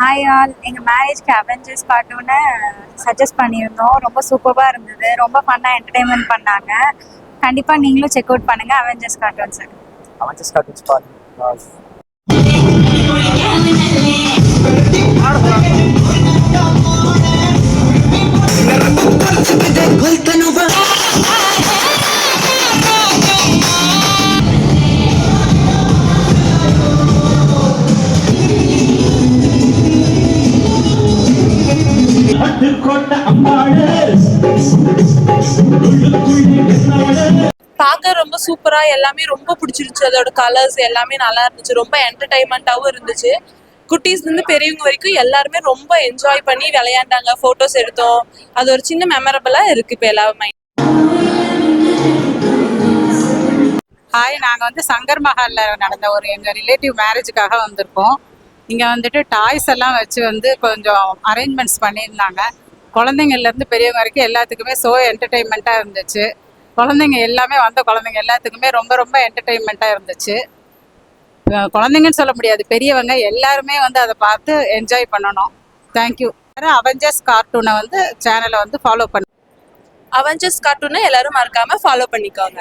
Hi all, எங்கள் மேரேஜ்க்கு Avengers கார்ட்டூனை suggest பண்ணியிருந்தோம். ரொம்ப சூப்பராக இருந்தது. ரொம்ப ஃபன்னாக என்டர்டெயின்மெண்ட் பண்ணாங்க. கண்டிப்பாக நீங்களும் செக் அவுட் பண்ணுங்கள் அவெஞ்சர்ஸ் கார்ட்டூன்ஸை. அவெஞ்சர்ஸ் கார்ட்டூன்ஸ் பாருங்க. பார்க்க ரொம்ப சூப்பரா எல்லாமே ரொம்ப பிடிச்சிருந்துச்சு. அதோட கலர்ஸ் எல்லாமே நல்லா இருந்துச்சு. ரொம்ப என்டர்டைன்மெண்ட்டாகவும் இருந்துச்சு. குட்டீஸ்லேருந்து பெரியவங்க வரைக்கும் எல்லாருமே ரொம்ப என்ஜாய் பண்ணி விளையாண்டாங்க. ஃபோட்டோஸ் எடுத்தோம். அது ஒரு சின்ன மெமரபிளாக இருக்குது இப்போ எல்லாமே. ஹாய், நாங்கள் வந்து சங்கர் மஹாலில் நடந்த ஒரு எங்கள் ரிலேட்டிவ் மேரேஜுக்காக வந்திருக்கோம். இங்கே வந்துட்டு டாய்ஸ் எல்லாம் வச்சு வந்து கொஞ்சம் அரேஞ்ச்மெண்ட்ஸ் பண்ணியிருந்தாங்க. குழந்தைங்கள்லேருந்து பெரியவங்க வரைக்கும் எல்லாத்துக்குமே என்டர்டெயின்மெண்ட்டாக இருந்துச்சு. குழந்தைங்க எல்லாமே வந்த குழந்தைங்க எல்லாத்துக்குமே ரொம்ப ரொம்ப என்டர்டெயின்மெண்ட்டாக இருந்துச்சு. குழந்தைங்கன்னு சொல்ல முடியாது, பெரியவங்க எல்லாருமே வந்து அதை பார்த்து என்ஜாய் பண்ணணும். தேங்க்யூ. அவெஞ்சர்ஸ் கார்ட்டூனை வந்து சேனலை வந்து ஃபாலோ பண்ணு. அவெஞ்சர்ஸ் கார்ட்டூனை எல்லாரும் மறக்காமல் ஃபாலோ பண்ணிக்கோங்க.